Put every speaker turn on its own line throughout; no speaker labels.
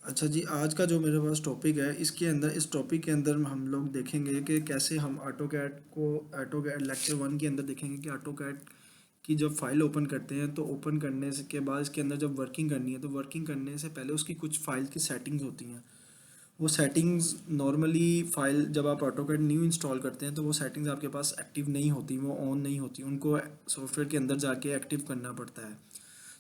अच्छा जी, आज का जो मेरे पास टॉपिक है, इस टॉपिक के अंदर हम लोग देखेंगे कि कैसे हम ऑटोकैड लेक्चर 1 के अंदर देखेंगे कि ऑटोकैड की जब फाइल ओपन करते हैं तो ओपन करने से के बाद इसके अंदर जब वर्किंग करनी है तो वर्किंग करने से पहले उसकी कुछ फाइल की सेटिंग्स होती हैं। वो सेटिंग्स नॉर्मली फाइल जब आप ऑटोकैड न्यू इंस्टॉल करते हैं तो वो सेटिंग्स आपके पास एक्टिव नहीं होती, वो ऑन नहीं होती, उनको सॉफ्टवेयर के अंदर जाके एक्टिव करना पड़ता है।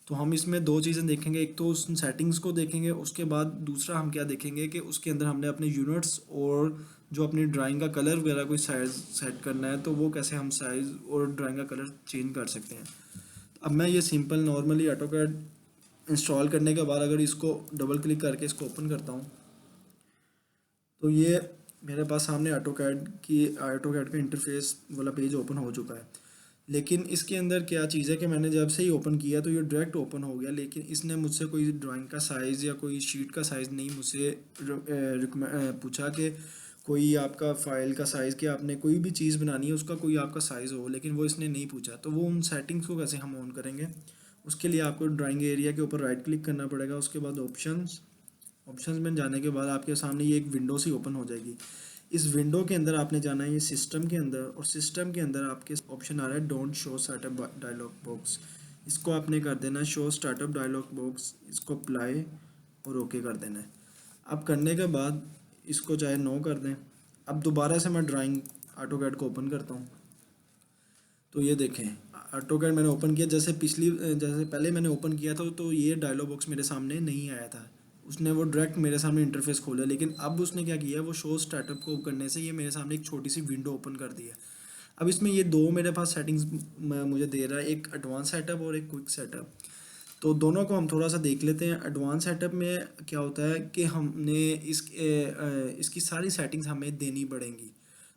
तो हम इसमें दो चीज़ें देखेंगे, एक तो उस सेटिंग्स को देखेंगे, उसके बाद दूसरा हम क्या देखेंगे कि उसके अंदर हमने अपने यूनिट्स और जो अपनी ड्राइंग का कलर वगैरह कोई साइज सेट करना है तो वो कैसे हम साइज और ड्राइंग का कलर चेंज कर सकते हैं। अब मैं ये सिंपल नॉर्मली ऑटोकैड इंस्टॉल करने के बाद अगर इसको डबल क्लिक करके इसको ओपन करता हूँ तो ये मेरे पास सामने ऑटोकैड का इंटरफेस वाला पेज ओपन हो चुका है। लेकिन इसके अंदर क्या चीज़ है कि मैंने जब से ही ओपन किया तो ये डायरेक्ट ओपन हो गया, लेकिन इसने मुझसे कोई ड्राइंग का साइज़ या कोई शीट का साइज़ नहीं मुझसे पूछा कि कोई आपका फ़ाइल का साइज़, कि आपने कोई भी चीज़ बनानी है उसका कोई आपका साइज़ हो, लेकिन वो इसने नहीं पूछा। तो वो उन सेटिंग्स को कैसे हम ऑन करेंगे, उसके लिए आपको ड्राइंग एरिया के ऊपर राइट क्लिक करना पड़ेगा। उसके बाद ऑप्शंस में जाने के बाद आपके सामने ये एक विंडो सी ओपन हो जाएगी। इस विंडो के अंदर आपने जाना है ये सिस्टम के अंदर, और सिस्टम के अंदर आपके ऑप्शन आ रहा है don't show startup dialog box. इसको आपने कर देना है शो स्टार्टअप डायलॉग बॉक्स, इसको अप्लाई और ओके कर देना है। अब करने के बाद इसको चाहे नो कर दें। अब दोबारा से मैं ड्राइंग ऑटोकैड को ओपन करता हूँ तो ये देखें ऑटोकैड मैंने ओपन किया, जैसे पहले मैंने ओपन किया था तो ये डायलॉग बॉक्स मेरे सामने नहीं आया था, उसने वो डायरेक्ट मेरे सामने इंटरफेस खोला। लेकिन अब उसने क्या किया, वो शो स्टार्टअप को करने से ये मेरे सामने एक छोटी सी विंडो ओपन कर दी है। अब इसमें ये दो मेरे पास सेटिंग्स मुझे दे रहा है, एक एडवांस सेटअप और एक क्विक सेटअप। तो दोनों को हम थोड़ा सा देख लेते हैं। एडवांस सेटअप में क्या होता है कि इसकी सारी सेटिंग्स हमें देनी पड़ेंगी।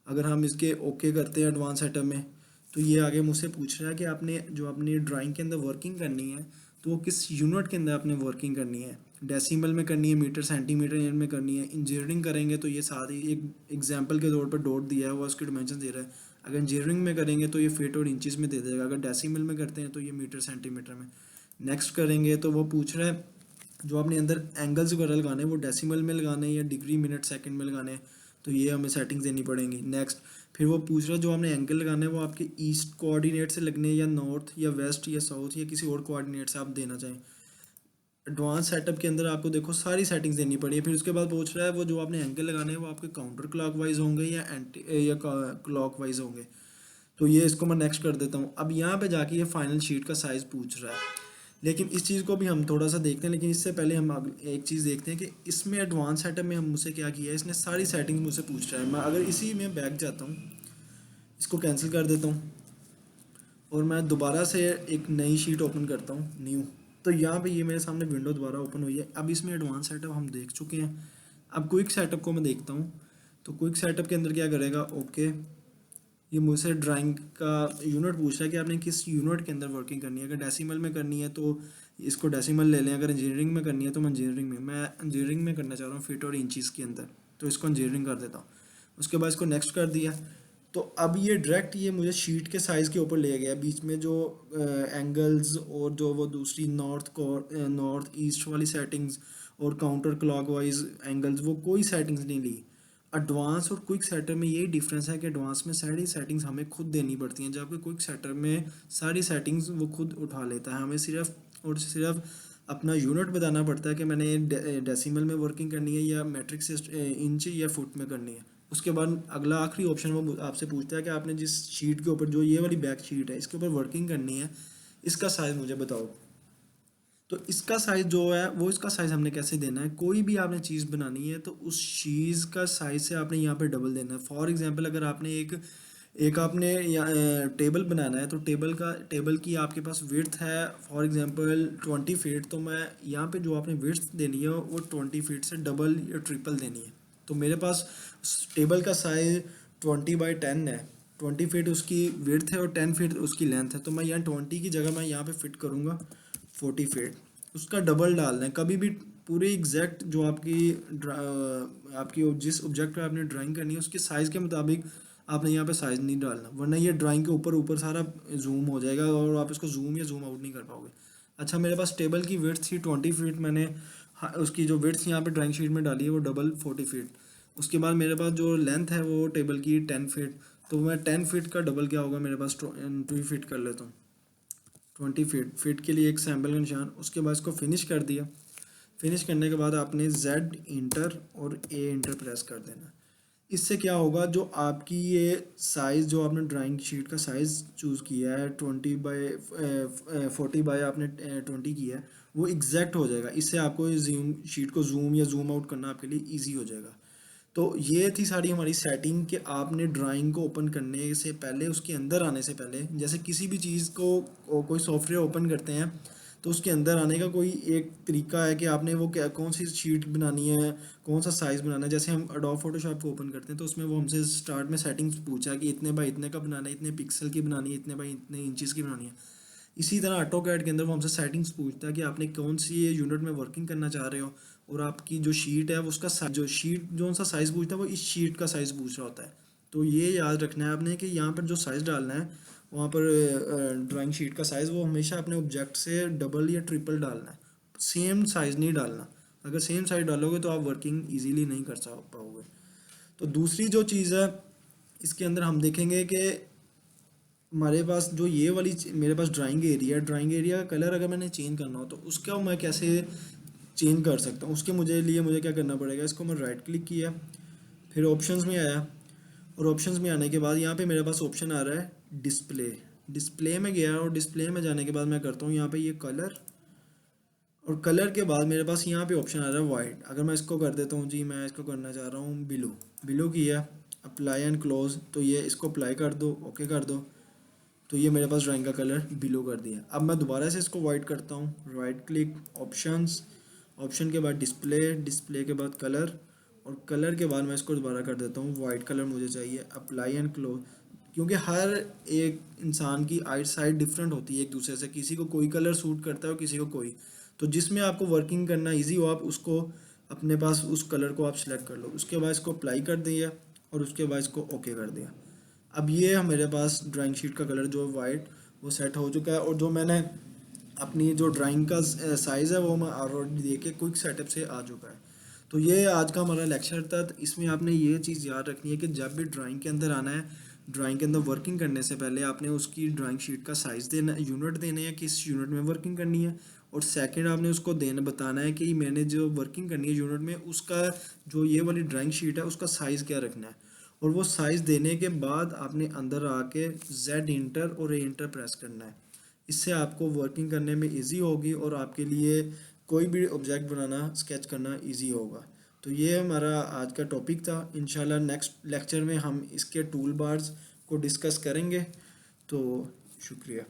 अगर हम इसके ओके करते हैं एडवांस सेटअप में तो ये आगे मुझसे पूछ रहा है कि आपने जो अपनी ड्राइंग के अंदर वर्किंग करनी है तो वो किस यूनिट के अंदर आपने वर्किंग करनी है, डेसिमल में करनी है, मीटर सेंटीमीटर यूनिट में करनी है। इंजीनियरिंग करेंगे तो ये सारी एक एग्जांपल के तौर पर डॉट दिया है, वो उसके डिमेंशन दे रहा है। अगर इंजीनियरिंग में करेंगे तो ये फीट और इंचज़ में दे देगा, अगर डेसिमल में करते हैं तो ये मीटर सेंटीमीटर में। नेक्स्ट करेंगे तो वो पूछ रहा है जो आपने अंदर एंगल्स वगैरह लगाने हैं वो डेसिमल में लगाने हैं या डिग्री मिनट सेकंड में लगाने हैं, तो ये हमें सेटिंग्स देनी पड़ेंगी। नेक्स्ट फिर वो पूछ रहा है जो आपने एंगल लगाने हैं वो आपके ईस्ट कोऑर्डिनेट से लगने हैं या नॉर्थ या वेस्ट या साउथ या किसी और कोऑर्डिनेट से आप देना चाहें। एडवांस सेटअप के अंदर आपको देखो सारी सेटिंग्स देनी पड़ी है। फिर उसके बाद पूछ रहा है वो जो आपने एंगल लगाने हैं वो आपके काउंटर क्लॉकवाइज होंगे या एंटी या क्लॉकवाइज होंगे। तो ये इसको मैं नेक्स्ट कर देता हूँ। अब यहाँ पे जाके ये फाइनल शीट का साइज़ पूछ रहा है, लेकिन इस चीज़ को भी हम थोड़ा सा देखते हैं। लेकिन इससे पहले हम एक चीज़ देखते हैं कि इसमें एडवांस सेटअप में हम मुझसे क्या किया है, इसने सारी सेटिंग्स मुझसे पूछ रहा है। मैं अगर इसी में बैक जाता हूँ, इसको कैंसिल कर देता हूँ और मैं दोबारा से एक नई शीट ओपन करता हूँ न्यू, तो यहाँ पे ये मेरे सामने विंडो दोबारा ओपन हुई है। अब इसमें एडवांस सेटअप हम देख चुके हैं। अब क्विक सेटअप को मैं देखता हूँ तो क्विक सेटअप के अंदर क्या करेगा, ओके ये मुझसे ड्राइंग का यूनिट पूछ रहा है कि आपने किस यूनिट के अंदर वर्किंग करनी है। अगर डेसिमल में करनी है तो इसको डेसिमल ले लें, अगर इंजीनियरिंग में करनी है तो मैं इंजीनियरिंग में करना चाह रहा हूँ फीट और इंचज़ के अंदर, तो इसको इंजीनियरिंग कर देता हूँ। उसके बाद इसको नेक्स्ट कर दिया। तो अब ये डायरेक्ट ये मुझे शीट के साइज़ के ऊपर ले गया, बीच में जो एंगल्स और जो वो दूसरी नॉर्थ ईस्ट वाली सेटिंग्स और काउंटर क्लॉकवाइज एंगल्स, वो कोई सेटिंग्स नहीं ली। एडवांस और क्विक सेटर में यही डिफरेंस है कि एडवांस में सारी सेटिंग्स हमें खुद देनी पड़ती हैं, जबकि क्विक सेटर में सारी सेटिंग्स वो खुद उठा लेता है। हमें सिर्फ और सिर्फ अपना यूनिट बताना पड़ता है कि मैंने डेसिमल में वर्किंग करनी है या मैट्रिक से इंच या फुट में करनी है। उसके बाद अगला आखिरी ऑप्शन वो आपसे पूछता है कि आपने जिस शीट के ऊपर, जो ये वाली बैक शीट है इसके ऊपर वर्किंग करनी है, इसका साइज़ मुझे बताओ। तो इसका साइज़ जो है वो इसका साइज़ हमने कैसे देना है, कोई भी आपने चीज़ बनानी है तो उस चीज़ का साइज़ से आपने यहाँ पे डबल देना है। फॉर एग्जांपल अगर आपने एक एक आपने टेबल बनाना है तो टेबल की आपके पास विड्थ है फॉर एग्जांपल 20 फीट, तो मैं यहाँ पे जो आपने विड्थ देनी है वो 20 फीट से डबल या ट्रिपल देनी है। तो मेरे पास टेबल का साइज़ 20/10 है, 20 फीट उसकी विड्थ है और 10 फीट उसकी लेंथ है। तो मैं यहाँ 20 की जगह मैं यहाँ पे फिट करूँगा 40 फीट, उसका डबल डालना है। कभी भी पूरे एग्जैक्ट जो आपकी जिस ऑब्जेक्ट पे आपने ड्राइंग करनी है उसके साइज़ के मुताबिक आपने यहाँ पे साइज़ नहीं डालना, वरना ये ड्राइंग के ऊपर ऊपर सारा जूम हो जाएगा और आप इसको जूम या जूम आउट नहीं कर पाओगे। अच्छा मेरे पास टेबल की विड्थ थी 20 फीट, मैंने उसकी जो विड्थ यहाँ पे ड्राइंग शीट में डाली है वो डबल 40 फीट। उसके बाद मेरे पास जो लेंथ है वो टेबल की 10 फीट, तो मैं 10 फीट का डबल क्या होगा मेरे पास 20 फीट कर लेता हूँ। 20 फीट के लिए एक सैम्पल का निशान। उसके बाद इसको फिनिश कर दिया। फिनिश करने के बाद आपने Z इंटर और A इंटर प्रेस कर देना। इससे क्या होगा, जो आपकी ये साइज़ जो आपने ड्राइंग शीट का साइज़ चूज़ किया है 40 बाय आपने 20 किया है, वो एग्जैक्ट हो जाएगा। इससे आपको जूम शीट को जूम या जूम आउट करना आपके लिए ईजी हो जाएगा। तो ये थी सारी हमारी सेटिंग कि आपने ड्राइंग को ओपन करने से पहले, उसके अंदर आने से पहले, जैसे किसी भी चीज़ को कोई सॉफ्टवेयर ओपन करते हैं तो उसके अंदर आने का कोई एक तरीका है कि आपने वो क्या कौन सी शीट बनानी है, कौन सा साइज़ बनाना है। जैसे हम एडोब फोटोशॉप को ओपन करते हैं तो उसमें वो हमसे स्टार्ट में सेटिंग्स पूछा कि इतने बाई इतने का बनाना है, इतने पिक्सल की बनानी है, इतने बाई इतने इंचज़ की बनानी है। इसी तरह ऑटोकैड के अंदर वो हमसे सेटिंग्स पूछता है कि आपने कौन सी यूनिट में वर्किंग करना चाह रहे हो, और आपकी जो शीट है उसका जो शीट जो सा साइज़ पूछता है वो इस शीट का साइज़ पूछ रहा होता है। तो ये याद रखना है आपने कि यहाँ पर जो साइज़ डालना है वहाँ पर ड्राइंग शीट का साइज़ वो हमेशा अपने ऑब्जेक्ट से डबल या ट्रिपल डालना है, सेम साइज़ नहीं डालना। अगर सेम साइज़ डालोगे तो आप वर्किंग ईजीली नहीं कर पाओगे। तो दूसरी जो चीज़ है इसके अंदर हम देखेंगे कि हमारे पास जो ये वाली मेरे पास ड्राइंग एरिया का कलर अगर मैंने चेंज करना हो तो उसका मैं कैसे चेंज कर सकता हूँ। उसके मुझे क्या करना पड़ेगा, इसको मैं राइट क्लिक किया, फिर ऑप्शंस में आया, और ऑप्शंस में आने के बाद यहाँ पे मेरे पास ऑप्शन आ रहा है डिस्प्ले में गया, और डिस्प्ले में जाने के बाद मैं करता हूँ यहाँ पे ये कलर, और कलर के बाद मेरे पास यहाँ पे ऑप्शन आ रहा है वाइट। अगर मैं इसको कर देता हूँ जी, मैं इसको करना चाह रहा हूँ बिलो किया, अप्लाई एंड क्लोज, तो ये इसको अप्लाई कर दो, ओके कर दो, तो ये मेरे पास ड्राइंग का कलर बिलो कर दिया। अब मैं दोबारा से इसको वाइट करता हूँ, राइट क्लिक, ऑप्शन के बाद डिस्प्ले के बाद कलर, और कलर के बाद मैं इसको दोबारा कर देता हूँ वाइट कलर मुझे चाहिए, अप्लाई एंड क्लोज। क्योंकि हर एक इंसान की आई साइड डिफरेंट होती है एक दूसरे से, किसी को कोई कलर सूट करता है और किसी को कोई, तो जिसमें आपको वर्किंग करना इजी हो आप उसको अपने पास उस कलर को आप सिलेक्ट कर लो। उसके बाद इसको अप्लाई कर दिया और उसके बाद इसको ओके कर दिया। अब ये मेरे पास ड्राइंग शीट का कलर जो वाइट वो सेट हो चुका है, और जो मैंने अपनी जो ड्राइंग का साइज़ है वो मैं ऑलरेडी देख के क्विक सेटअप से आ चुका है। तो ये आज का हमारा लेक्चर था। तो इसमें आपने ये चीज़ याद रखनी है कि जब भी ड्राइंग के अंदर आना है, ड्राइंग के अंदर वर्किंग करने से पहले आपने उसकी ड्राइंग शीट का साइज़ देना, यूनिट देने हैं किस यूनिट में वर्किंग करनी है, और सेकंड आपने उसको बताना है कि मैंने जो वर्किंग करनी है यूनिट में उसका जो ये वाली ड्राइंग शीट है उसका साइज़ क्या रखना है। और वो साइज़ देने के बाद आपने अंदर आके Z इंटर और A इंटर प्रेस करना है। इससे आपको वर्किंग करने में इजी होगी और आपके लिए कोई भी ऑब्जेक्ट बनाना, स्केच करना इजी होगा। तो ये हमारा आज का टॉपिक था। इंशाल्लाह नेक्स्ट लेक्चर में हम इसके टूल बार्स को डिस्कस करेंगे। तो शुक्रिया।